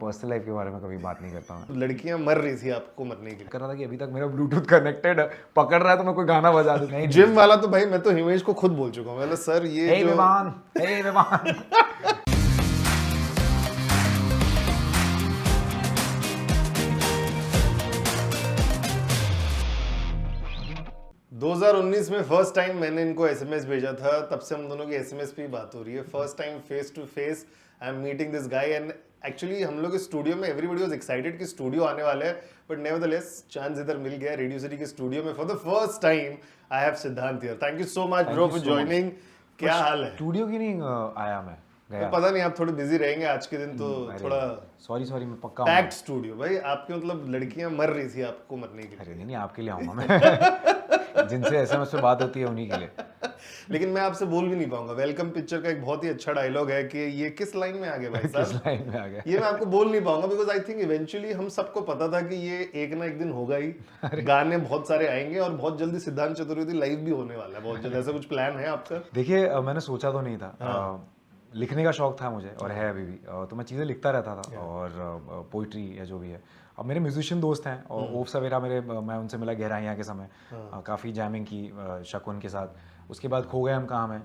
Personal life के बारे में कभी बात नहीं करता मैं। लड़कियां मर रही थी आपको मरने के कर रहा था कि अभी तक मेरा ब्लूटूथ कनेक्टेड पकड़ रहा है तो मैं कोई गाना बजा दूं। नहीं लिए जिम वाला तो भाई मैं तो हिमेश को खुद बोल चुका हूँ मतलब सर ये हे जो विमान, हे विमान। 2019 में फर्स्ट टाइम मैंने इनको एसएमएस भेजा था, तब से हम दोनों की एसएमएस पे ही बात हो रही है। First time face to face I am meeting this guy and actually हम लोग स्टूडियो में एवरीबॉडी वाज एक्साइटेड कि स्टूडियो आने वाला है, बट नेवरदलेस चांस इधर मिल गया रेडियो सिटी के स्टूडियो में for the first time. I have Siddhant here. Thank you so much bro for joining. क्या हाल है? स्टूडियो की नहीं आया मैं गया। तो पता नहीं आप थोड़े बिजी रहेंगे आज के दिन, तो थोड़ा सॉरी मैं पक्का पैक्ड स्टूडियो भाई आपके, मतलब लड़कियां मर रही थी आपको मरने के लिए। अरे नहीं आपके लिए आऊंगा मैं। जिनसे एसएमएस पे बात होती है उन्हीं के लिए। लेकिन मैं आपसे बोल भी नहीं पाऊंगा। वेलकम पिक्चर का एक बहुत ही अच्छा डायलॉग है कि ये किस लाइन में आ गया भाई साहब। किस लाइन में आ गया ये मैं आपको बोल नहीं पाऊंगा बिकॉज आई थिंक इवेंचुअली हम सबको पता था कि ये एक ना एक दिन होगा ही। गाने बहुत सारे आएंगे और बहुत जल्दी सिद्धांत चतुर्वेदी लाइव भी होने वाला है बहुत जल्द। ऐसा कुछ प्लान है आपका? देखिए मैंने सोचा तो नहीं था। लिखने का शौक था मुझे और है अभी भी। तो मैं चीज़ें लिखता रहता था और पोइट्री या जो भी है। अब मेरे म्यूजिशियन दोस्त हैं और ओफ सवेरा मेरे, मैं उनसे मिला गहराइयाँ के समय। काफ़ी जैमिंग की शकुन के साथ। उसके बाद खो गए हम कहाँ में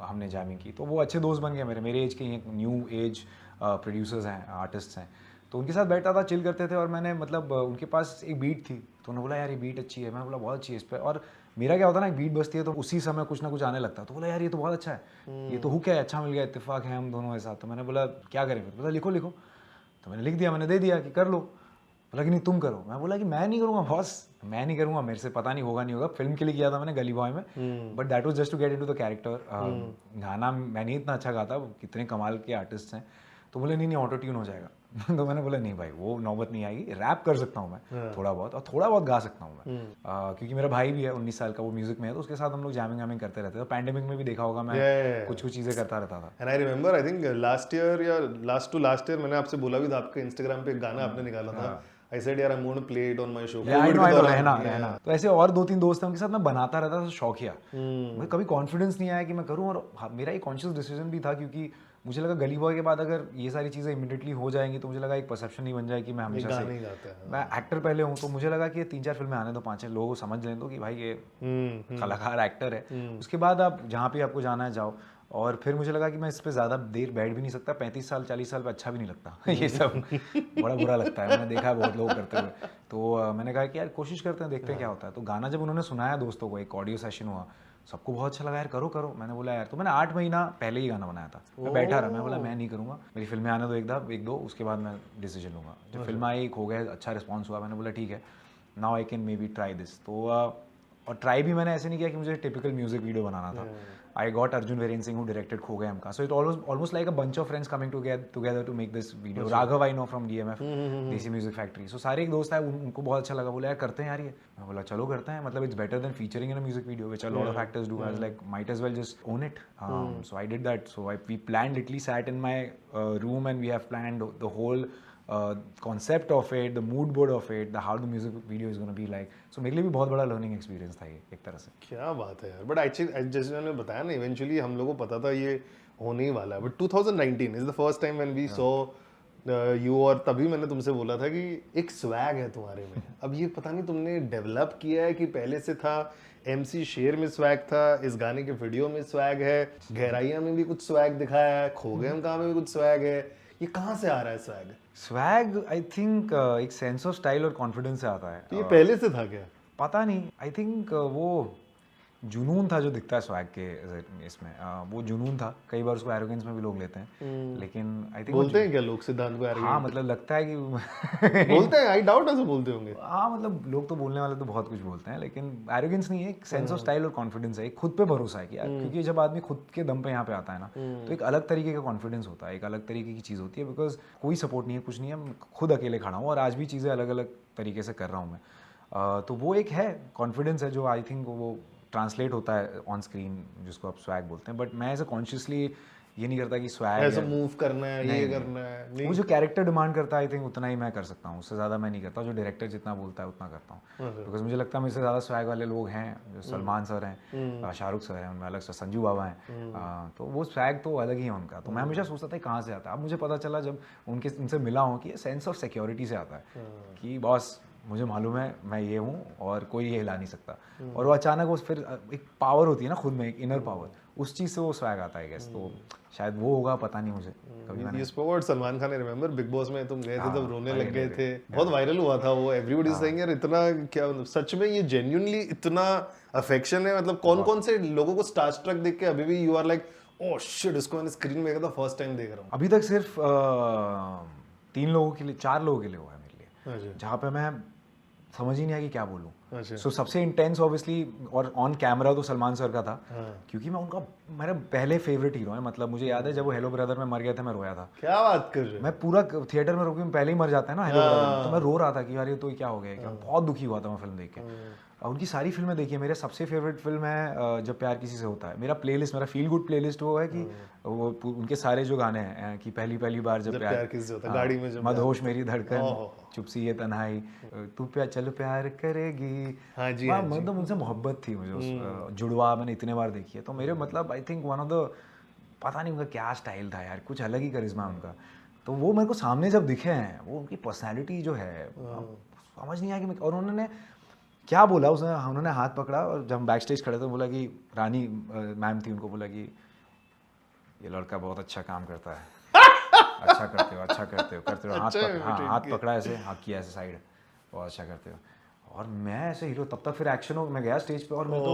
हमने जैमिंग की, तो वो अच्छे दोस्त बन गए मेरे एज के न्यू एज प्रोड्यूसर्स हैं, आर्टिस्ट हैं। तो उनके साथ बैठा था, चिल करते थे और मैंने मतलब उनके पास एक बीट थी तो उन्होंने बोला यार ये बीट अच्छी है। मैं बोला बहुत अच्छी है इस पर। और मेरा क्या होता है ना, एक बीट बजती है तो उसी समय कुछ ना कुछ आने लगता है। तो बोला यार ये तो बहुत अच्छा है, ये तो हुक है, अच्छा मिल गया, इत्तेफाक है हम दोनों के साथ। तो मैंने बोला क्या करें फिर? बोला लिखो लिखो। तो मैंने लिख दिया, मैंने दे दिया कि कर लो। बोला कि नहीं तुम करो। मैं बोला कि मैं नहीं करूँगा बॉस, मैं नहीं करूँगा, मेरे से पता नहीं होगा नहीं होगा। फिल्म के लिए किया था मैंने गली बॉय में, but that was just to get into the character. गाना मैं नहीं इतना अच्छा गाता, कितने कमाल के आर्टिस्ट हैं। तो बोले नहीं ऑटो ट्यून हो जाएगा। तो मैंने बोला नहीं भाई वो नौबत नहीं आएगी, रैप कर सकता हूँ मैं थोड़ा बहुत, और थोड़ा बहुत गा सकता हूँ मैं। क्योंकि मेरा भाई भी है 19 साल का, वो म्यूजिक में है, तो उसके साथ हम लोग जैमिंग वैमिंग करते रहते थे। तो पैंडेमिक में भी देखा होगा मैं कुछ चीज़ें करता रहता था। And I remember, I think last year या लास्ट ईयर मैंने आपसे बोला भी था, आपके इंस्टाग्राम पे एक गाना आपने निकाला था। आई सेड यार I am going to play it on my show. रहना तो ऐसे और 2-3 दोस्त हैं, उनके साथ मैं बनाता रहता था शौकिया। मुझे कभी कॉन्फिडेंस नहीं आया कि मैं करूं, और मेरा एक कॉन्शियस डिसीजन भी था क्योंकि मुझे लगा गली बॉय के बाद अगर ये सारी चीज़ें इमीडिएटली हो जाएंगी तो मुझे लगा एक परसेप्शन नहीं बन जाए कि मैं हमेशा से मैं एक्टर पहले हूँ। तो मुझे लगा कि ये 3-4 फिल्में आने दो, 5 लोगों को समझ लें दो कि भाई ये कलाकार एक्टर है। उसके बाद आप जहाँ पे आपको जाना है जाओ। और फिर मुझे लगा कि मैं इस पर ज़्यादा देर बैठ भी नहीं सकता, 35 साल 40 साल पे अच्छा भी नहीं लगता। ये सब बड़ा बुरा लगता है, मैंने देखा है बहुत लोग करते हुए। तो मैंने कहा कि यार कोशिश करते हैं, देखते हैं क्या होता है। तो गाना जब उन्होंने सुनाया दोस्तों को, एक ऑडियो सेशन हुआ, सबको बहुत अच्छा लगा यार करो करो। मैंने बोला यार, तो मैंने 8 महीना पहले ही गाना बनाया था। मैं बैठा रहा, मैं बोला मैं नहीं करूँगा, मेरी फिल्में आने दो एक दो, उसके बाद मैं डिसीजन लूँगा। जब फिल्म आई, हो गया, अच्छा रिस्पॉन्स हुआ, मैंने बोला ठीक है now I can may be try this. तो और ट्राई भी मैंने ऐसे नहीं किया कि मुझे टिपिकल म्यूजिक वीडियो बनाना था। I got Arjun Verin Singh who directed Kho Gaye Humka. So it almost like a bunch of friends coming together to make this video. Raghav I know from DMF, Desi Music Factory. So सारे एक दोस्त आए, उनको बहुत अच्छा लगा, बोला यार करते हैं यार ये। मैं बोला चलो करते हैं, मतलब it's better than featuring in a music video which a lot of actors do. I was like might as well just own it. So I did that. So we planned, literally sat in my room and we have planned the whole concept of it, the mood board of it, how the music video is going to be like. So मेरे लिए भी बहुत बड़ा learning experience था ये एक तरह से। क्या बात है यार। बट एक्चुअली जैसे मैंने बताया ना, इवेंचुअली हम लोगों को पता था ये होने ही वाला है। But 2019 is the first time when we saw you. और तभी मैंने तुमसे बोला था कि एक स्वैग है तुम्हारे में। अब ये पता नहीं तुमने डेवलप किया है कि पहले से था। MC शेर में स्वैग था, इस गाने के वीडियो में स्वैग है, गहराइयाँ में भी कुछ स्वैग दिखाया है, खो गए हम कहाँ में भी कुछ स्वैग है। ये कहाँ से आ रहा है स्वैग? स्वैग आई थिंक एक सेंस ऑफ स्टाइल और कॉन्फिडेंस से आता है। तो ये पहले से था क्या? पता नहीं, आई थिंक वो जुनून था जो दिखता है स्वैग के इसमें। वो जुनून था। कई बार उसको एरोगेंस में भी लोग लेते हैं, लेकिन आई थिंक बोलते हैं क्या लोग सिद्धांत को एरोगेंट? हाँ मतलब लगता है कि बोलते हैं, आई डाउट ऐसे बोलते होंगे। हाँ मतलब लोग तो बोलने वाले तो बहुत कुछ बोलते हैं, लेकिन एरोगेंस नहीं है, एक सेंस ऑफ स्टाइल और कॉन्फिडेंस है, एक खुद पे भरोसा है कि यार, क्योंकि जब आदमी खुद के दम पे यहाँ पे आता है ना, तो एक अलग तरीके का कॉन्फिडेंस होता है, एक अलग तरीके की चीज़ होती है। बिकॉज कोई सपोर्ट नहीं है, कुछ नहीं है, खुद अकेले खड़ा हूँ और आज भी चीज़ें अलग अलग तरीके से कर रहा हूँ मैं। तो वो एक है कॉन्फिडेंस है जो आई थिंक वो ट्रांसलेट होता है ऑन स्क्रीन, जिसको आप स्वैग बोलते हैं। बट मैं ऐसे कॉन्शियसली ये नहीं करता कि स्वैग ऐसा मूव करना है, ये करना है, नहीं। वो जो कैरेक्टर डिमांड करता है आई थिंक उतना ही मैं कर सकता हूँ, उससे ज़्यादा मैं नहीं करता। जो डायरेक्टर जितना बोलता है उतना करता हूँ, बिकॉज मुझे लगता है मेरे से ज़्यादा स्वैग वाले लोग हैं, जो सलमान सर हैं, शाहरुख सर हैं, उनमें अलग से संजू बाबा हैं, तो वो स्वैग तो अलग ही है उनका। तो मैं हमेशा सोचता था कहाँ से आता है। अब मुझे पता चला जब उनसे मिला हूँ कि ये सेंस ऑफ सिक्योरिटी से आता है कि बॉस मुझे मालूम है मैं ये हूँ और कोई ये हिला नहीं सकता। और वो अचानक वो फिर एक पावर होती है ना खुद में, एक इनर पावर, उस चीज़ से वो स्वैग आता है गैस। तो शायद वो होगा, पता नहीं मुझे। कभी मैंने You spoke about Salman Khan, I remember big boss में तुम गए थे तब रोने लग गए थे, बहुत वायरल हुआ था वो। एवरीबॉडी इज सेइंग यार इतना क्या, मतलब सच में ये जेन्युइनली इतना अफेक्शन है? मतलब कौन कौन से लोगों को स्टार स्ट्रक देख के अभी भी you are like oh shit, इसको मैंने स्क्रीन में देखा था, फर्स्ट टाइम देख रहा हूँ? अभी तक सिर्फ 3 लोगों के लिए, 4 लोगों के लिए हुआ है मेरे लिए, अच्छा जहाँ पे मैं समझ ही नहीं आया कि क्या बोलूँ। अच्छा। सो सबसे इंटेंस ऑब्वियसली और ऑन कैमरा तो सलमान सर का था, क्योंकि मैं उनका, मेरा पहले फेवरेट हीरो है। मतलब मुझे याद है जब वो हेलो ब्रदर में मर गया था, मैं रोया था। क्या बात कर रहे हो? मैं पूरा थिएटर में रोक के पहले ही मर जाता है ना हेलो ब्रदर, तो मैं रो रहा था कि यार ये तो क्या हो गया, क्या बहुत दुखी हुआ था मैं फिल्म देख के। और उनकी सारी फिल्में देखी है। मेरे सबसे फेवरेट फिल्म है जब प्यार किसी से होता है। मेरा प्लेलिस्ट, मेरा फील गुड प्लेलिस्ट वो है कि वो उनके सारे जो गाने हैं कि पहली पहली बार जब प्यार किसी से होता है, गाड़ी में जब मदहोश मेरी धड़कन, चुप सी ये तन्हाई, तू चल प्यार करेगी। हाँ जी, मतलब उनसे मोहब्बत थी मुझे। उस जुड़वा मैंने इतने बार देखी है। तो मेरे मतलब I think one of the, पता नहीं उनका क्या स्टाइल था यार, कुछ अलग ही करिश्मा उनका। तो वो मेरे को सामने जब दिखे हैं, वो उनकी पर्सनैलिटी जो है समझ नहीं आया कि और उन्होंने क्या बोला। उन्होंने हाथ पकड़ा और जब हम बैक स्टेज खड़े थे बोला कि रानी मैम थी, उनको बोला कि ये लड़का बहुत अच्छा काम करता है, अच्छा करते हो करते हो। हाथ पकड़ा ऐसे, हाथ किया ऐसे साइड, बहुत अच्छा करते हो। और मैं ऐसे हीरो, तब तक फिर एक्शन हो, मैं गया स्टेज पे और मैं तो,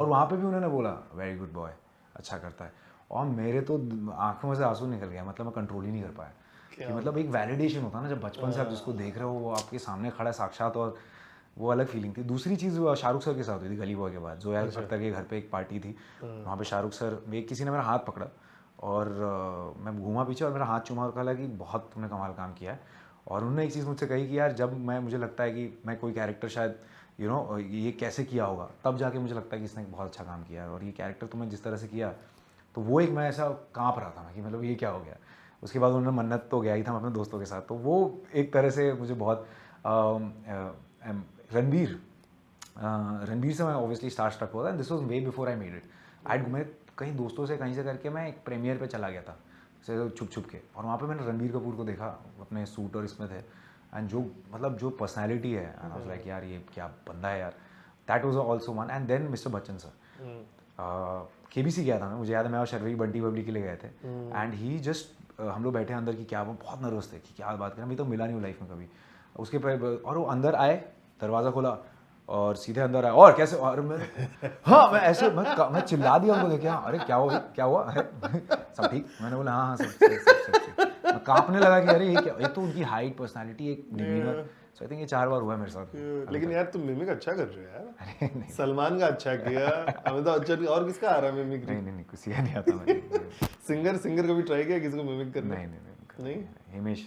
और वहाँ पे भी उन्होंने बोला वेरी गुड बॉय, अच्छा करता है। और मेरे तो आंखों में से आंसू निकल गया। मतलब मैं कंट्रोल ही नहीं कर पाया कि मतलब एक वैलिडेशन होता है ना जब बचपन से आप जिसको देख रहे हो वो आपके सामने खड़ा है साक्षात, और वो अलग फीलिंग थी। दूसरी चीज़ शाहरुख सर के साथ हुई थी गली बॉय के बाद। जोया अख्तर के घर पे एक पार्टी थी, वहाँ पे शाहरुख सर, किसी ने मेरा हाथ पकड़ा और मैं घूमा पीछे और मेरा हाथ चूमा और कहा कि बहुत तुमने कमाल काम किया है। और उन्होंने एक चीज़ मुझसे कही कि यार जब मुझे लगता है कि मैं कोई कैरेक्टर शायद ये कैसे किया होगा, तब जाके मुझे लगता है कि इसने बहुत अच्छा काम किया है। और ये कैरेक्टर तुमने जिस तरह से किया, तो वो एक, मैं ऐसा काँप रहा था मैं कि मतलब ये क्या हो गया। उसके बाद उन्होंने मन्नत तो गया ही था मैं अपने दोस्तों के साथ, तो वो एक तरह से मुझे बहुत रणबीर से मैं ऑब्वियसली स्टार स्ट्रक हुआ था। This was way before I made it. मैं कहीं दोस्तों से कहीं से करके मैं एक प्रीमियर पे चला गया था छुप छुप के, और वहाँ पे मैंने रणबीर कपूर को देखा, अपने सूट और इसमें थे, एंड जो मतलब जो पर्सनैलिटी है, आई वाज लाइक यार ये क्या बंदा है यार। That was also one. And then mister Bachchan sir, KBC गया था मैं, मुझे याद है मैं और शर्वी बंटी बबली के लिए गए थे, एंड ही जस्ट हम लोग बैठे अंदर की, क्या वो बहुत नर्वस थे कि क्या बात करें, अभी तो मिला नहीं हूँ लाइफ में कभी उसके पर। और वो अंदर आए, दरवाज़ा खोला और सीधे अंदर आए, और कैसे, और मैं हाँ मैं ऐसे मैं चिल्ला दिया उनको देखे, हाँ अरे क्या हुआ क्या हुआ है सब ठीक। मैंने बोला हाँ हाँ सब। मैं कांपने लगा कि अरे ये क्या, एक तो उनकी हाइट, पर्सनालिटी, एक डिमीनर। सो आई थिंक ये 4 बार हुआ है मेरे साथ। लेकिन यार तुम मिमिक अच्छा कर रहे हो यार। अरे नहीं सलमान का अच्छा किया, अमिताभ बच्चन, और किसका आ रहा है मिमिक्री? नहीं किसी का नहीं आता मुझे। सिंगर कभी ट्राई किया किसी को मिमिक करना? नहीं हिमेश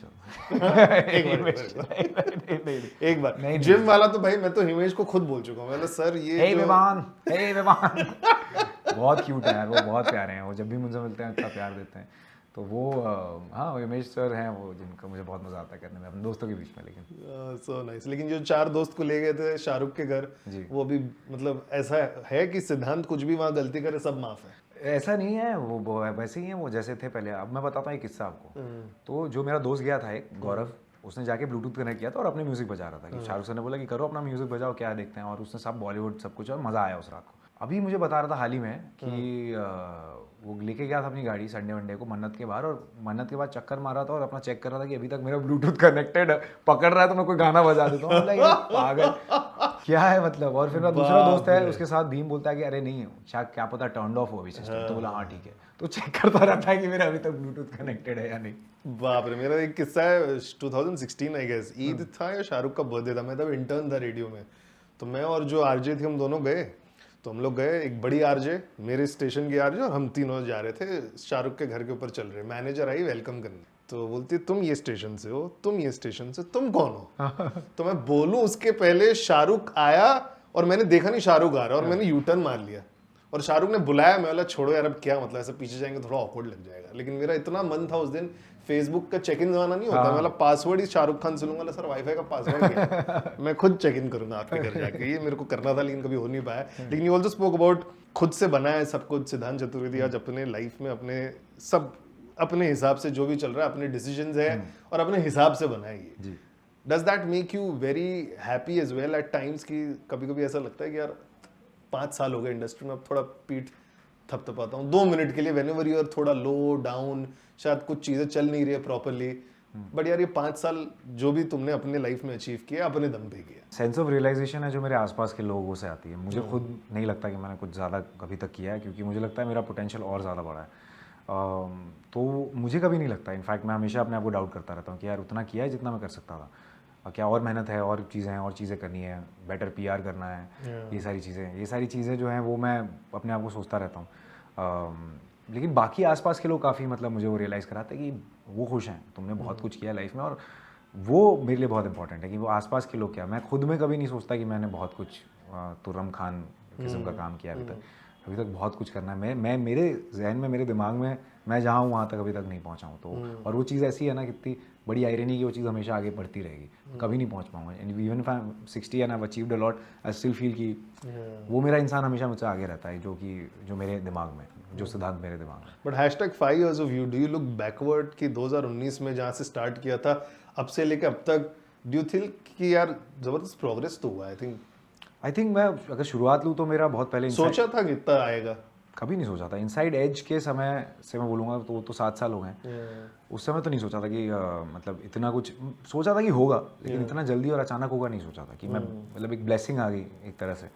एक बार जिम वाला तो भाई मैं तो हिमेश को खुद बोल चुका हूँ, मैंने सर ये हे विवान बहुत क्यूट है यार, वो बहुत प्यारे हैं। वो जब भी मुझसे मिलते हैं इतना प्यार देते हैं। तो वो हाँ हिमेश सर हैं वो, जिनका मुझे बहुत मजा आता है करने में अपने दोस्तों के बीच में। लेकिन सो नाइस। लेकिन जो 4 दोस्त को ले गए थे शाहरुख के घर, वो भी मतलब ऐसा है कि सिद्धांत कुछ भी वहाँ गलती करे सब माफ है? ऐसा नहीं है, वो वैसे ही है वो जैसे थे पहले। अब मैं बताता हूँ एक किस्सा आपको। तो जो मेरा दोस्त गया था एक गौरव, उसने जाके ब्लूटूथ कनेक्ट किया था और अपने म्यूजिक बजा रहा था कि शाहरुख सर ने बोला कि करो अपना म्यूजिक बजाओ, क्या देखते हैं। और उसने सब बॉलीवुड सब कुछ, और मज़ा आया उस रात को। अभी मुझे बता रहा था हाल ही में कि वो लेके गया था अपनी गाड़ी संडे वनडे को मन्नत के बाहर, और मन्नत के बाद चक्कर मारा था और अपना चेक कर रहा था कि अभी तक मेरा ब्लूटूथ कनेक्टेड पकड़ रहा है तो मैं कोई गाना बजा देता हूँ। पागल क्या है मतलब। और फिर मेरा दूसरा दोस्त है उसके साथ, भीम, बोलता है कि अरे नहीं शायद क्या पता टर्न ऑफ हो अभी सिस्टम। तो बोला हाँ ठीक है, तो चेक करता रहता है कि मेरा अभी तक ब्लूटूथ कनेक्टेड है या नहीं। बाप रे, मेरा एक किस्सा है 2016 आई गेस, ईद था या शाहरुख का बर्थडे था, मैं तब इंटर्न था रेडियो में। तो मैं और जो आरजे थे हम दोनों गए, तो हम लोग गए, एक बड़ी आरजे, मेरे स्टेशन की आरजे, और हम तीनों जा रहे थे शाहरुख के घर के ऊपर चल रहे। मैनेजर आई वेलकम करने, तो बोलती तुम ये स्टेशन से हो, तुम ये स्टेशन से, तुम कौन हो? तो मैं बोलूं उसके पहले शाहरुख आया और मैंने देखा नहीं शाहरुख आ रहा, और मैंने यू टर्न मार लिया और शाहरुख ने बुलाया, मैं बोला छोड़ो यार अब क्या मतलब, ऐसे पीछे जाएंगे थोड़ा ऑकवर्ड लग जाएगा, लेकिन मेरा इतना मन था उस दिन, फेसबुक का चेक इन जमाना नहीं होता, मतलब पासवर्ड ही शाहरुख खान से लूंगा, सर वाईफाई का पासवर्ड क्या है? मैं खुद चेक इन करूंगा आपके घर जाके, ये मेरे को करना था लेकिन कभी हो नहीं पाया। लेकिन यू ऑल्सो स्पोक अबाउट खुद से बना है सब कुछ, सिद्धांत चतुर्वेदी आज अपने लाइफ में अपने सब अपने हिसाब से जो भी चल रहा है अपने डिसीजंस है और अपने हिसाब से बना है ये। Does that make you very happy as well at times कि कभी कभी ऐसा लगता है कि यार 5 साल हो गए इंडस्ट्री में, अब थोड़ा पीठ थपथपाता हूँ 2 मिनट के लिए, व्हेनेवर यू आर थोड़ा लो डाउन, शायद कुछ चीजें चल नहीं रही है प्रॉपरली, बट यार ये 5 साल जो भी तुमने अपने लाइफ में अचीव किया अपने दम पे किया। सेंस ऑफ रियलाइजेशन है जो मेरे आसपास के लोगों से आती है। मुझे खुद नहीं लगता कि मैंने कुछ ज़्यादा कभी तक किया है, क्योंकि मुझे लगता है मेरा पोटेंशियल और ज़्यादा बड़ा है। तो मुझे कभी नहीं लगता, इनफैक्ट मैं हमेशा अपने आप को डाउट करता रहता हूँ कि यार उतना किया है जितना मैं कर सकता था, क्या और मेहनत है, और चीज़ें हैं, और चीज़ें करनी है, बेटर पीआर करना है, ये सारी चीज़ें जो हैं वो मैं अपने आप को सोचता रहता हूँ। लेकिन बाकी आसपास के लोग काफ़ी मतलब मुझे वो रियलाइज़ कराते हैं कि वो खुश हैं, तुमने बहुत कुछ किया लाइफ में, और वो मेरे लिए बहुत इंपॉर्टेंट है कि वो आसपास के लोग क्या। मैं खुद में कभी नहीं सोचता कि मैंने बहुत कुछ तुर्रम खान किस्म का काम किया अभी तक बहुत कुछ करना है। मैं मेरे जहन में, मेरे दिमाग में मैं जहाँ हूँ वहाँ तक अभी तक नहीं पहुँचा हूँ। तो और वो चीज़ ऐसी है ना, कितनी बड़ी आयरनी की वो चीज़ हमेशा आगे बढ़ती रहेगी, कभी नहीं पहुँच पाऊँगा। And even if I am 60 and I have achieved a lot, I still feel कि वो मेरा इंसान हमेशा मुझसे आगे रहता है, जो मेरे दिमाग में, जो सिद्धांत मेरे दिमाग में। But hashtag 5 years of you, do you look backward कि 2019 में जहाँ से स्टार्ट किया था अब से लेके अब तक, डू यू थिंक कि यार जबरदस्त प्रोग्रेस तो हुआ? आई थिंक मैं अगर शुरुआत लूँ तो मेरा बहुत पहले सोचा था कि इतना आएगा? कभी नहीं सोचा था। इनसाइड एज के समय से मैं बोलूँगा तो 7 साल हो गए। उस समय तो नहीं सोचा था कि मतलब इतना कुछ, सोचा था कि होगा, लेकिन इतना जल्दी और अचानक होगा नहीं सोचा था कि मैं मतलब एक ब्लेसिंग आ गई एक तरह से।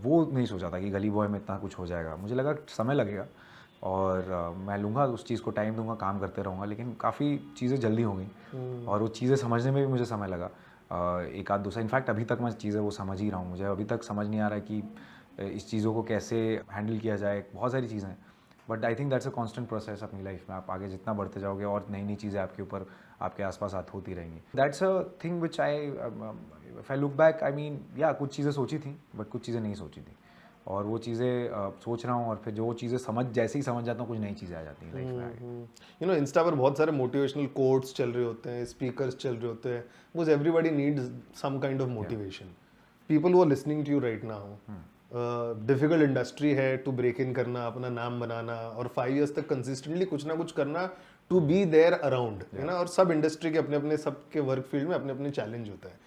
वो नहीं सोचा था कि गली बॉय में इतना कुछ हो जाएगा। मुझे लगा समय लगेगा और मैं लूँगा उस चीज़ को, टाइम दूंगा, काम करते रहूँगा, लेकिन काफ़ी चीज़ें जल्दी हो गई और वो चीज़ें समझने में भी मुझे समय लगा। एक आध दूसरा, इनफैक्ट अभी तक मैं चीज़ें वो समझ ही रहा हूँ। मुझे अभी तक समझ नहीं आ रहा है कि इस चीज़ों को कैसे हैंडल किया जाए। बहुत सारी चीज़ें हैं, but I think that's a constant process अपनी लाइफ में। आप आगे जितना बढ़ते जाओगे और नई नई चीज़ें आपके ऊपर, आपके आसपास होती रहेंगी। That's a thing which if I look back, I mean या कुछ चीज़ें सोची थी बट कुछ चीज़ें नहीं सोची थी, और वो चीज़ें सोच रहा हूँ, और फिर जो चीज़ें जैसे ही समझ जाता हूँ कुछ नई चीज़ें आ जाती हैं लाइफ में आगे। यू नो इंस्टा पर बहुत सारे मोटिवेशनल कोट्स चल रहे होते हैं, स्पीकर्स चल रहे होते हैं, because everybody needs some kind of motivation. People who are listening to you right now, difficult industry है टू ब्रेक इन करना, अपना नाम बनाना और 5 years तक कंसिस्टेंटली कुछ ना कुछ करना, टू बी देयर अराउंड, है ना। और सब इंडस्ट्री के अपने अपने सबके वर्क फील्ड में अपने अपने चैलेंज होता है।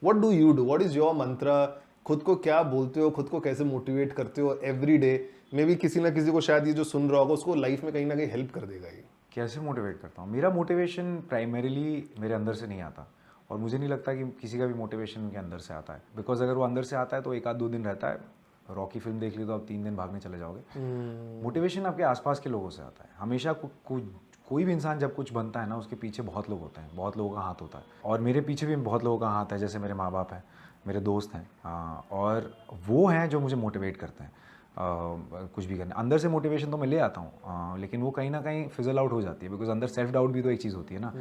What do you do, what is your mantra? खुद को क्या बोलते हो, खुद को कैसे मोटिवेट करते हो एवरी डे? मे बी किसी ना किसी को शायद ये जो सुन रहा होगा उसको लाइफ में कहीं ना कहीं हेल्प कर देगा ये। कैसे मोटिवेट करता हूँ? मेरा मोटिवेशन प्राइमरीली मेरे अंदर से नहीं आता, और मुझे नहीं लगता कि किसी का भी मोटिवेशन उनके अंदर से आता है, बिकॉज अगर वो अंदर से आता है तो एक आध 2 दिन रहता है। रॉकी फिल्म देख ली तो आप 3 दिन भागने चले जाओगे। मोटिवेशन आपके आसपास के लोगों से आता है हमेशा। कोई भी इंसान जब कुछ बनता है ना, उसके पीछे बहुत लोग होते हैं, बहुत लोगों का हाथ होता है, और मेरे पीछे भी बहुत लोगों का हाथ है। जैसे मेरे माँ बाप हैं, मेरे दोस्त हैं, और वो हैं जो मुझे मोटिवेट करते हैं कुछ भी करने। अंदर से मोटिवेशन तो मैं ले आता हूँ, लेकिन वो कहीं ना कहीं फिजल आउट हो जाती है, बिकॉज अंदर सेल्फ डाउट भी तो एक चीज़ होती है ना।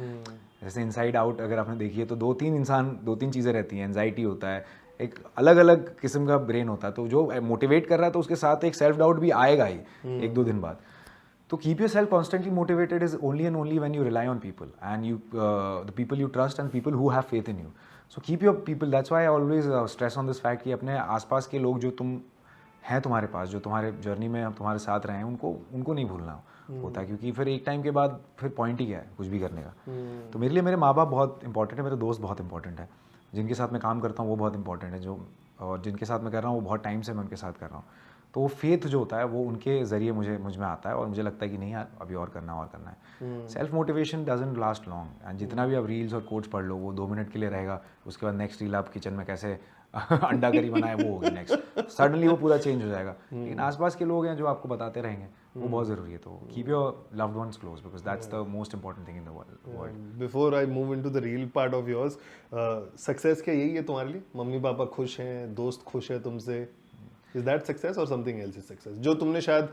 जैसे इनसाइड आउट अगर आपने देखी है तो 2-3 चीज़ें रहती हैं। एंजाइटी होता है, एक अलग अलग किस्म का ब्रेन होता है, तो जो मोटिवेट कर रहा है तो उसके साथ एक सेल्फ डाउट भी आएगा ही 1-2 दिन बाद। तो keep your self constantly motivated is only and only when you rely on people and you the people you trust and people who have faith in you. So keep your people, that's why I always stress on this fact कि अपने आसपास के लोग जो तुम हैं, तुम्हारे पास, जो तुम्हारे जर्नी में तुम्हारे साथ रहे हैं, उनको नहीं भूलना होता है, क्योंकि फिर एक टाइम के बाद फिर पॉइंट ही क्या है कुछ भी करने का। तो मेरे लिए मेरे माँ बाप बहुत इंपॉर्टेंट है, मेरे दोस्त बहुत इंपॉर्टेंट है, जिनके साथ मैं काम करता हूँ वो बहुत इंपॉर्टेंट है, और जिनके साथ मैं कर रहा हूँ वो बहुत टाइम से मैं उनके साथ कर रहा हूँ। तो वो फेथ जो होता है वो उनके ज़रिए मुझ में आता है, और मुझे लगता है कि नहीं यार अभी और करना है। Self motivation doesn't last long, and जितना भी आप रील्स और कोट्स पढ़ लो वो 2 मिनट के लिए रहेगा। उसके बाद नेक्स्ट रील आप किचन में कैसे अंडा करी बनाए वो होगी नेक्स्ट, सडनली वो पूरा चेंज हो जाएगा। लेकिन आसपास के लोग हैं जो आपको बताते रहेंगे, वो बहुत ज़रूरी है। तो keep your loved ones close, because that's the most important thing in the world. Before I move into the real part of yours, success क्या यही है तुम्हारे लिए? मम्मी पापा खुश हैं, दोस्त खुश है तुमसे, इज दैट सक्सेस और समथिंग एल्स इज सक्सेस? जो तुमने शायद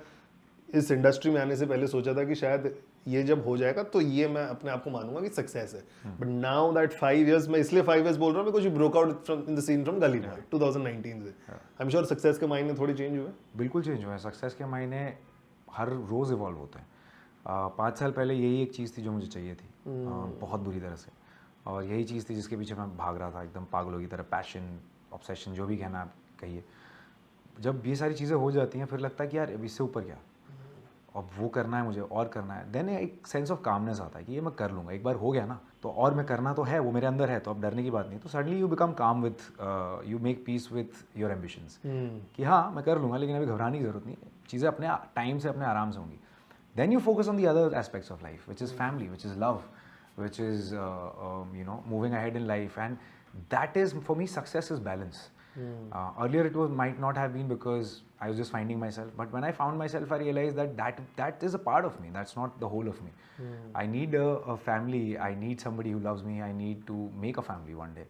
इस इंडस्ट्री में आने से पहले सोचा था कि शायद ये जब हो जाएगा तो ये मैं अपने आप को मानूंगा कि सक्सेस है। बट नाउ दैट 5 इयर्स, मैं इसलिए 5 इयर्स बोल रहा हूँ because you broke out from in the scene from Gully Boy 2019 से। आई एम श्योर सक्सेस के मायने थोड़ी चेंज हुए। बिल्कुल चेंज हुआ है। सक्सेस के मायने हर रोज़ इवॉल्व होते हैं। 5 साल पहले यही एक चीज़ थी जो मुझे चाहिए थी, बहुत बुरी तरह से, और यही चीज़ थी जिसके पीछे मैं भाग रहा था एकदम पागलों की तरह। पैशन, ऑब्सेशन, जो भी कहना आप कहिए। जब ये सारी चीज़ें हो जाती हैं फिर लगता है कि यार अब इससे ऊपर क्या, अब वो करना है मुझे और करना है। देन एक सेंस ऑफ कामनेस आता है कि ये मैं कर लूँगा, एक बार हो गया ना तो और मैं करना तो है, वो मेरे अंदर है, तो अब डरने की बात नहीं। तो सडनली यू बिकम काम with, you make peace with your ambitions कि हाँ मैं कर लूँगा, लेकिन अभी घबराने की ज़रूरत नहीं है, चीज़ें अपने टाइम से अपने आराम से होंगी। Then you focus on the other aspects of life, which is family, which is love, which is moving ahead in life, and that is for me success is balance. Earlier it was might not have been because I was just finding myself, but when I found myself I realized that is a part of me, that's not the whole of me. I need a family, I need somebody who loves me, I need to make a family one day,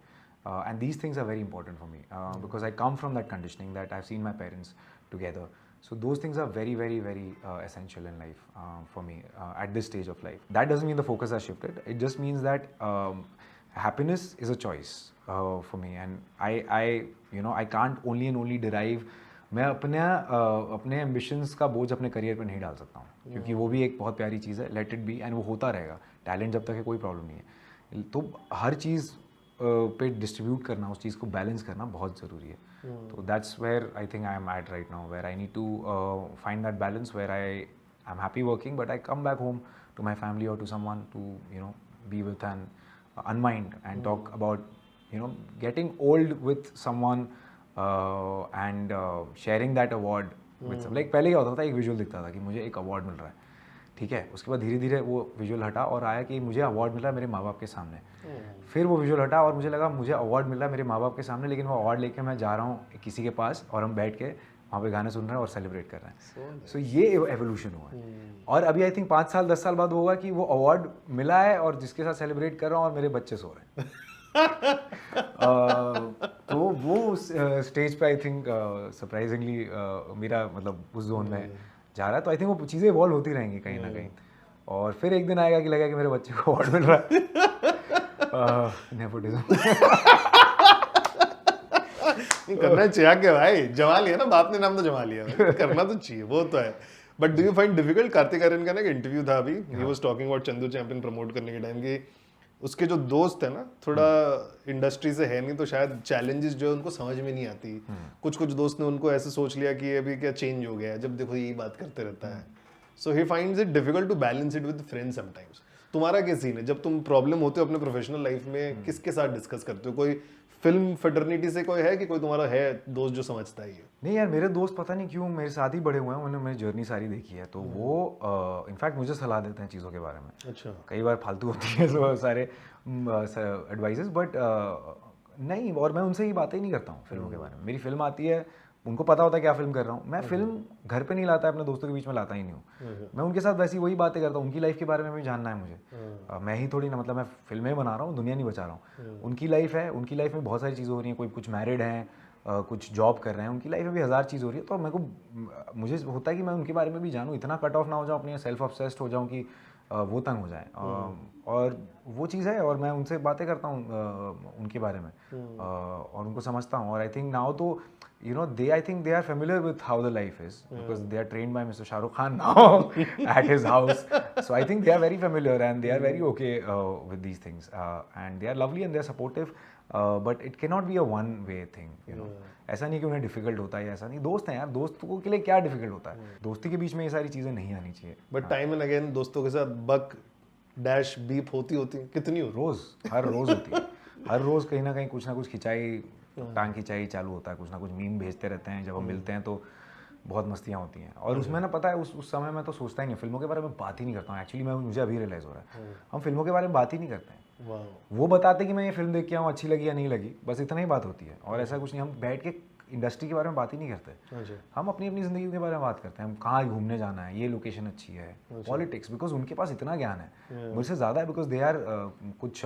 and these things are very important for me because I come from that conditioning that I've seen my parents together. So those things are very, very, very essential in life for me at this stage of life. That doesn't mean the focus has shifted. It just means that happiness is a choice for me, and I can't only and only derive. मैं अपने ambitions का बोझ अपने career पे नहीं डाल सकता हूँ, क्योंकि वो भी एक बहुत प्यारी चीज़ है, let it be, and वो होता रहेगा। टैलेंट जब तक है कोई प्रॉब्लम नहीं है, तो हर चीज़ पे डिस्ट्रीब्यूट करना, उस चीज़ को बैलेंस करना बहुत ज़रूरी है। तो that's where I think I am at right now, where I need to find that balance, where I am happy working but I come back home to my family और to someone to be with and unwind and talk about getting old with someone and sharing that award with some, like पहले क्या होता था, एक visual दिखता था कि मुझे एक अवार्ड मिल रहा है, ठीक है, उसके बाद धीरे धीरे वो विजुअल हटा और आया कि मुझे अवार्ड मिला मेरे माँ बाप के सामने। फिर वो विजुअल हटा और मुझे लगा मुझे अवार्ड मिला मेरे माँ बाप के सामने, लेकिन वो अवार्ड लेके मैं जा रहा हूँ किसी के पास और हम बैठ के वहाँ पे गाने सुन रहे हैं और सेलिब्रेट कर रहे हैं। सो ये एवोल्यूशन हुआ है। और अभी आई थिंक 5 साल 10 साल बाद होगा कि वो अवार्ड मिला है और जिसके साथ सेलिब्रेट कर रहा हूँ और मेरे बच्चे सो रहे हैं। तो वो स्टेज पे आई थिंक सरप्राइजिंगली मेरा मतलब उस जोन में जा रहा है। तो आई थिंक वो चीज़ें इवॉल्व होती रहेंगी कहीं ना कहीं, और फिर एक दिन आएगा कि लगेगा कि मेरे बच्चे को अवार्ड मिल रहा है। नेपोटिज्म करना चाहिए क्या भाई, जमा लिया ना बाप ने नाम, तो जमा लिया भाई। करना तो चाहिए, वो तो है। But do you find difficult, Kartik Aaryan का ना एक इंटरव्यू था अभी, he was talking about Chandu Champion promote करने के टाइम कि उसके जो दोस्त है ना थोड़ा इंडस्ट्री से है नहीं, तो शायद चैलेंजेस जो है उनको समझ में नहीं आती। कुछ कुछ दोस्त ने उनको ऐसे सोच लिया कि अभी क्या चेंज हो गया है, जब देखो यही बात करते रहता है। So he finds it difficult to balance it with friends sometimes. तुम्हारा क्या सीन है जब तुम प्रॉब्लम होते हो अपने प्रोफेशनल लाइफ में, किसके साथ डिस्कस करते हो? कोई फिल्म फेटर्निटी से कोई है कि कोई तुम्हारा है दोस्त जो समझता ही है? नहीं यार, मेरे दोस्त पता नहीं क्यों मेरे साथ ही बड़े हुए हैं, उन्होंने मेरी जर्नी सारी देखी है, तो वो इनफैक्ट मुझे सलाह देते हैं चीज़ों के बारे में। अच्छा। कई बार फालतू होती है तो सारे एडवाइजेस, बट नहीं, और मैं उनसे ही बातें ही नहीं करता हूँ फिल्मों के बारे में। मेरी फिल्म आती है, उनको पता होता है क्या फिल्म कर रहा हूँ। मैं फिल्म घर पे नहीं लाता, अपने दोस्तों के बीच में लाता ही नहीं हूँ। मैं उनके साथ वैसी वही बातें करता हूँ, उनकी लाइफ के बारे में भी जानना है मुझे। मैं ही थोड़ी ना, मतलब मैं फिल्में बना रहा हूँ, दुनिया नहीं बचा रहा हूँ। उनकी लाइफ है, उनकी लाइफ में बहुत सारी चीज़ें हो रही हैं, कोई कुछ मैरिड हैं, कुछ जॉब कर रहे हैं, उनकी लाइफ में भी 1000 चीज़ हो रही है। तो मेरे को मुझे होता है कि मैं उनके बारे में भी जानूँ, इतना कट ऑफ ना हो जाऊँ, अपने सेल्फ ऑब्सेस्ड हो जाऊँ कि वो तंग हो जाए। और वो चीज़ है, और मैं उनसे बातें करता हूँ उनके बारे में, और उनको समझता हूँ। और आई थिंक नाउ तो I think they are familiar with how the life is because they are trained by Mr. Shah Rukh Khan now at his house. So I think they are very familiar and they are very okay with these things, and they are lovely and they are supportive. But it cannot be a one-way thing, ऐसा नहीं कि उन्हें difficult होता है, ऐसा नहीं। दोस्त हैं यार, दोस्तों के लिए क्या डिफिकल्ट होता है? दोस्ती के बीच में ये सारी चीज़ें नहीं आनी चाहिए। बट टाइम एंड अगेन दोस्तों के साथ बक डैश बीप होती कितनी हो? रोज़, हर रोज़ होती है। हर रोज़ कहीं ना कुछ खिंचाई, टांग खिंचाई चालू होता है, कुछ ना कुछ मीम भेजते रहते हैं। जब हम मिलते हैं तो बहुत मस्तियाँ होती हैं, और उसमें ना पता है उस समय मैं तो सोचता ही नहीं, फिल्मों के बारे में बात ही नहीं करता हूँ। एक्चुअली मुझे अभी रियलाइज़ हो रहा है, हम फिल्मों के बारे में बात ही नहीं करते हैं। वो बताते कि मैं ये फिल्म देख के आऊँ, अच्छी लगी या नहीं लगी, बस इतना ही बात होती है। और ऐसा कुछ नहीं, हम बैठ के इंडस्ट्री के बारे में बात ही नहीं करते। हम अपनी अपनी ज़िंदगी के बारे में बात करते हैं, हम कहाँ घूमने जाना है, ये लोकेशन अच्छी है, पॉलिटिक्स, बिकॉज उनके पास इतना ज्ञान है मुझसे ज़्यादा है, बिकॉज दे आर कुछ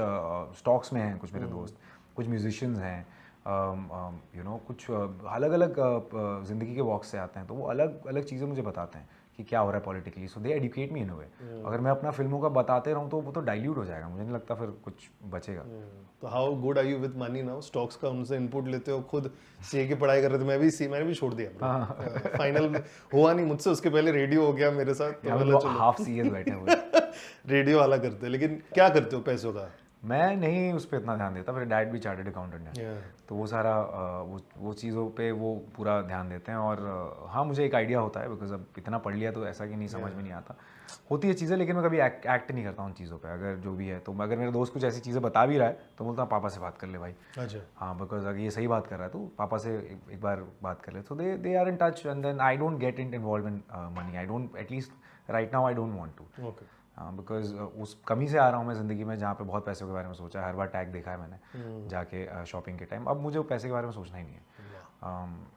स्टॉक्स में हैं, कुछ मेरे दोस्त, कुछ म्यूजिशियंस हैं, कुछ अलग अलग ज़िंदगी के वॉक से आते हैं, तो वो अलग अलग चीज़ें मुझे बताते हैं कि क्या हो रहा है पॉलिटिकली, सो दे एडुकेट मी इन अ वे। अगर मैं अपना फिल्मों का बताते रहूँ तो वो तो डाइल्यूट हो जाएगा, मुझे नहीं लगता फिर कुछ बचेगा। तो how good are you with money now? Stocks का उनसे इनपुट लेते हो, खुद सीए की पढ़ाई कर रहे थे, मैंने भी छोड़ दिया फाइनल में हुआ नहीं मुझसे, उसके पहले रेडियो हो गया मेरे साथ, तो यहाँ पे बोला तो चलो हाफ सीएस बैठे हुए। रेडियो वाला करते हैं। लेकिन क्या करते हो पैसों का? मैं नहीं उस पर इतना ध्यान देता, मेरे डैड भी चार्टर्ड अकाउंटेंट है, तो वो सारा वो चीज़ों पे वो पूरा ध्यान देते हैं। और हाँ, मुझे एक आइडिया होता है, बिकॉज अब इतना पढ़ लिया तो ऐसा कि नहीं समझ में नहीं आता, होती है चीज़ें, लेकिन मैं कभी एक्ट नहीं करता उन चीज़ों पे। अगर जो भी है तो अगर मेरा दोस्त कुछ ऐसी चीज़ें बता भी रहा है तो बोलता हूँ पापा से बात कर ले भाई। अच्छा। हाँ, बिकॉज अगर ये सही बात कर रहा है तो पापा से एक बार बात कर ले, तो they are in touch, and then I don't get involve in money, I don't, at least right now I don't want to. Okay. Because उस कमी से आ रहा हूँ मैं ज़िंदगी में, जहाँ पे बहुत पैसों के बारे में सोचा है, हर बार टैग देखा है मैंने जाके शॉपिंग के टाइम। अब मुझे वो पैसे के बारे में सोचना ही नहीं है,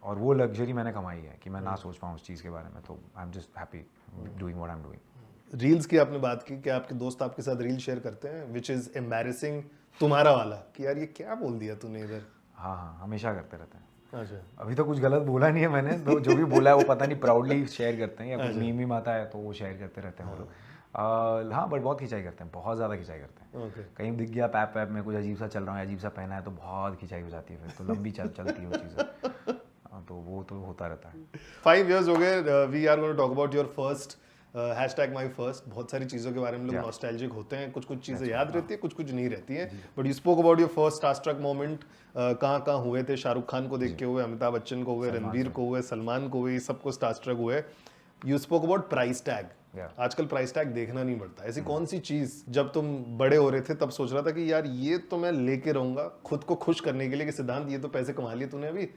और वो लग्जरी मैंने कमाई है कि मैं ना सोच पाऊँ उस चीज़ के बारे में, तो I am just happy doing what I am doing. Reels की आपने बात की कि आपके दोस्त आपके साथ रील शेयर करते हैं, विच इज एम्बैरेसिंग तुम्हारा वाला, कि यार ये क्या बोल दिया तूने इधर? हाँ हाँ, हमेशा करते रहते हैं। अच्छा। अभी तो कुछ गलत बोला नहीं है मैंने, तो जो भी बोला है वो पता नहीं प्राउडली शेयर करते हैं, या कुछ मीम वीम आता है तो वो शेयर करते रहते हैं वो लोग। हाँ, बट बहुत खिंचाई करते हैं, बहुत ज़्यादा खिंचाई करते हैं। ओके। कहीं दिख गया पैप वैप में कुछ अजीब सा चल रहा है, अजीब सा पहना है, तो बहुत खिंचाई हो जाती है, फिर तो लंबी चलती है वो चीज़ें। तो वो तो होता रहता है। 5 years हो गए, we are going to talk about your first hashtag my first. बहुत सारी चीज़ों के बारे में लोग नॉस्टैल्जिक होते हैं, कुछ कुछ चीज़ें याद रहती है, कुछ कुछ नहीं रहती है। But you spoke about your first starstruck moment, कहाँ कहाँ हुए थे? शाहरुख खान को देख के हुए, अमिताभ बच्चन को हुए, रणवीर को हुए, सलमान को हुए, सबको स्टारस्ट्रक हुए। You spoke about price tag. आजकल प्राइस टैग देखना नहीं पड़ता। ऐसी कौन सी चीज़ जब तुम बड़े हो रहे थे तब सोच रहा था कि यार ये तो मैं लेके रहूंगा खुद को खुश करने के लिए, कि सिद्धांत ये तो पैसे कमा लिए तूने अभी,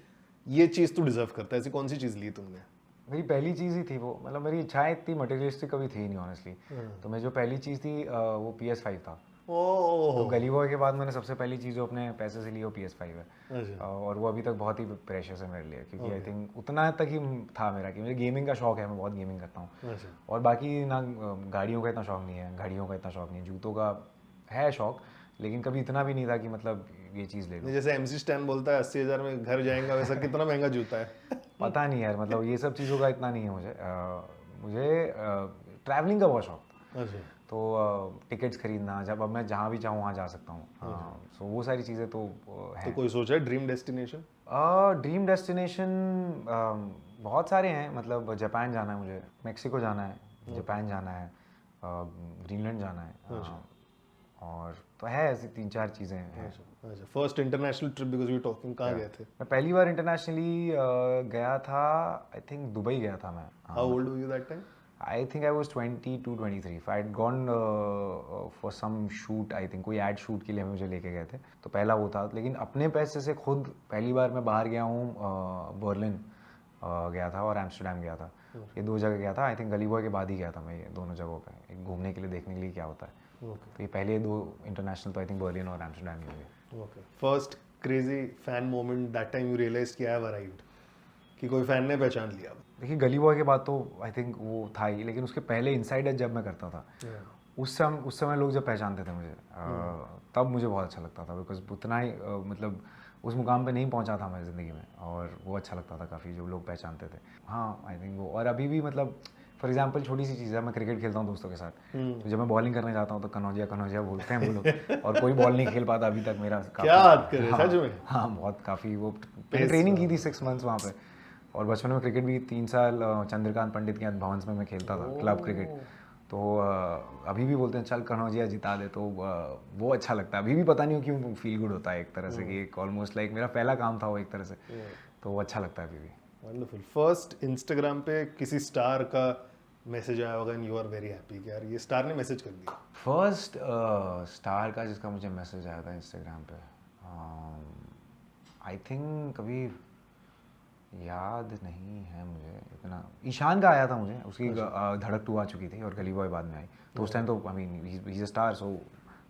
ये चीज़ तू डिजर्व करता है? ऐसी कौन सी चीज़ ली तुमने? मेरी पहली चीज़ ही थी वो, मतलब मेरी इच्छाएं इतनी मटेरियलिस्टिक कभी थी नहीं ऑनेस्टली। तो मैं जो पहली चीज़ थी वो PS5 था। तो गली बॉय के बाद मैंने सबसे पहली चीज़ जो अपने पैसे से ली वो PS5 है। अच्छा। और वो अभी तक बहुत ही प्रेशियस है मेरे लिए, क्योंकि आई थिंक उतना तक ही था मेरा कि मुझे गेमिंग का शौक है, मैं बहुत गेमिंग करता हूँ। अच्छा। और बाकी ना गाड़ियों का इतना शौक नहीं है, घड़ियों का इतना शौक नहीं है, जूतों का है शौक, लेकिन कभी इतना भी नहीं था कि मतलब ये चीज़ ले लो। जैसे MC स्टैन बोलता है 80,000 में घर जाएगा, वैसा कितना महंगा जूता है? पता नहीं यार, मतलब ये सब चीज़ों का इतना नहीं है मुझे। मुझे ट्रैवलिंग का बहुत शौक था। अच्छा। तो टिकट्स खरीदना, जब अब मैं जहाँ भी चाहूँ वहाँ जा सकता हूँ। सो वो सारी चीज़ें तो हैं। तो कोई सोचा है ड्रीम डेस्टिनेशन? ड्रीम डेस्टिनेशन बहुत सारे हैं, मतलब जापान जाना है मुझे, मेक्सिको जाना है, जापान जाना है, ग्रीनलैंड जाना है, और तो है ऐसी 3-4 चीज़ें हैं। अच्छा। First international trip, because you talking, कहाँ गए थे? मैं पहली बार इंटरनेशनली गया था, आई थिंक दुबई गया था मैं। How old were you that time? I think I was 22-23. If I had gone for some shoot, I think कोई ad shoot के लिए मुझे लेके गए थे, तो पहला वो था। लेकिन अपने पैसे से खुद पहली बार मैं बाहर गया हूँ, बर्लिन गया था और एम्स्टर्डम गया था। ये 2 जगह गया था। आई थिंक गली बॉय के बाद ही गया था मैं ये दोनों जगहों पे, एक घूमने के लिए, देखने के लिए क्या होता है। तो ये पहले 2 इंटरनेशनल तो आई थिंक बर्लिन और एम्स्टर्डम ही हुए। Okay. First crazy fan moment, that time you realise कि आई हैव अराइव्ड, कि कोई फैन ने पहचान लिया? देखिए, गली बॉय के बाद तो आई थिंक वो था ही, लेकिन उसके पहले इनसाइडर जब मैं करता था, उस समय लोग जब पहचानते थे मुझे, तब मुझे बहुत अच्छा लगता था, बिकॉज उतना ही मतलब उस मुकाम पे नहीं पहुंचा था मैं ज़िंदगी में, और वो अच्छा लगता था काफ़ी जो लोग पहचानते थे। हाँ, आई थिंक वो। और अभी भी मतलब फॉर एग्जाम्पल छोटी सी चीज़ है, मैं क्रिकेट खेलता हूँ दोस्तों के साथ, तो जब मैं बॉलिंग करने जाता हूँ तो कनौजिया बोलते हैं वो लोग, और कोई बॉल नहीं खेल पाता अभी तक मेरा। क्या बात कर रहे हैं, सच में? हाँ, बहुत काफ़ी। वो मैंने ट्रेनिंग की थी 6 months वहाँ पे, और बचपन में क्रिकेट भी 3 साल चंद्रकांत पंडित के भवंस में मैं खेलता था, क्लब क्रिकेट। तो अभी भी बोलते हैं चल कन्हौजिया जिता दे, तो वो अच्छा लगता है। अभी भी पता नहीं क्यों फील गुड होता है एक तरह से, कि एक ऑलमोस्ट लाइक मेरा पहला काम था वो एक तरह से, तो वो अच्छा लगता है अभी भी। वंडरफुल। फर्स्ट इंस्टाग्राम पे किसी स्टार का मैसेज आया होगा and you are very happy कि यार ये स्टार ने मैसेज कर दिया? फर्स्ट स्टार का जिसका मुझे मैसेज आया था इंस्टाग्राम पे, आई थिंक कभी याद नहीं है मुझे इतना। ईशान का आया था मुझे, उसकी धड़क 2 आ चुकी थी और गली बॉय बाद में आई, तो उस टाइम तो I mean he is a star, so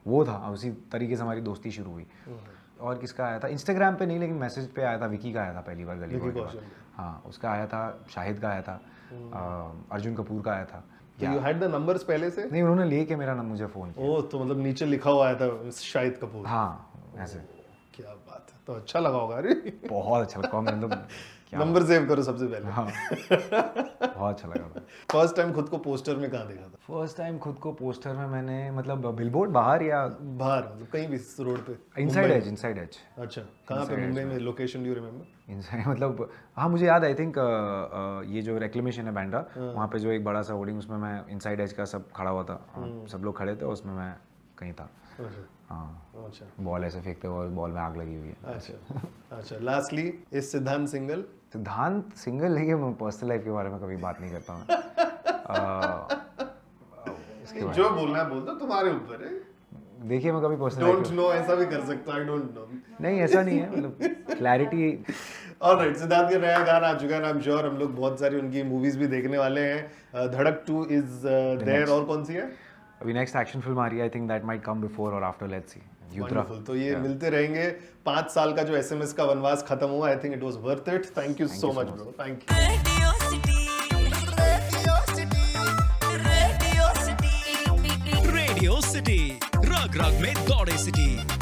वो था, उसी तरीके से हमारी दोस्ती शुरू हुई। और किसका आया था इंस्टाग्राम पे नहीं, लेकिन मैसेज पे आया था, विकी का आया था पहली बार गली बॉय के बाद। हाँ, उसका आया था, शाहिद का आया था, अर्जुन कपूर का आया था। यू हैड द नंबर्स पहले से? नहीं, उन्होंने लेके मेरा मुझे फ़ोन किया। ओह, तो मतलब नीचे लिखा हुआ आया था शाहिद कपूर? हाँ, ऐसे। क्या बात है, तो अच्छा लगा होगा। अरे बहुत अच्छा लगा मैंने तो, क्या नंबर सेव करो सबसे पहले। हाँ बहुत अच्छा लगा था। फर्स्ट टाइम खुद को पोस्टर में कहाँ देखा था? फर्स्ट टाइम खुद को पोस्टर में मैंने मतलब बिलबोर्ड बाहर या बाहर, मतलब कहीं भी रोड पे? Inside edge, inside edge. अच्छा, कहाँ पे मुंबई में? Location do you remember? Inside मतलब हाँ मुझे याद, आई थिंक ये जो रेक्लेमेशन है बैंड्रा, वहाँ पे जो एक बड़ा सा होर्डिंग, उसमें मैं इनसाइड एज का सब खड़ा हुआ था, सब लोग खड़े थे, उसमें मैं कहीं था। हाँ अच्छा बॉल ऐसे फेंकते हुए, बॉल में आग लगी हुई है। अच्छा अच्छा। लास्टली, इस सिद्धांत सिंगल? सिद्धांत सिंगल है कि मैं पर्सनल लाइफ के बारे में कभी बात नहीं करता हूँ। जो बोलना है बोल दो, तुम्हारे ऊपर है। देखिए मैं कभी पर्सनल डोंट नो ऐसा भी कर सकता, आई डोंट नो। नहीं ऐसा नहीं है, मतलब क्लैरिटी। ऑलराइट, सिद्धांत का नया गाना आ चुका है, आई एम श्योर हम लोग बहुत सारी उनकी मूवीज भी देखने वाले हैं। धड़क 2 इज देयर, और कौन सी है? अभी नेक्स्ट एक्शन फिल्म आ रही है, I think that might come before और आफ्टर, लेट्स सी। वंडरफुल। तो ये मिलते रहेंगे। 5 साल का जो एसएमएस का वनवास खत्म हुआ, I think it was worth it. Thank you so much bro, thank you. Radio city रग रग में दौड़े सिटी।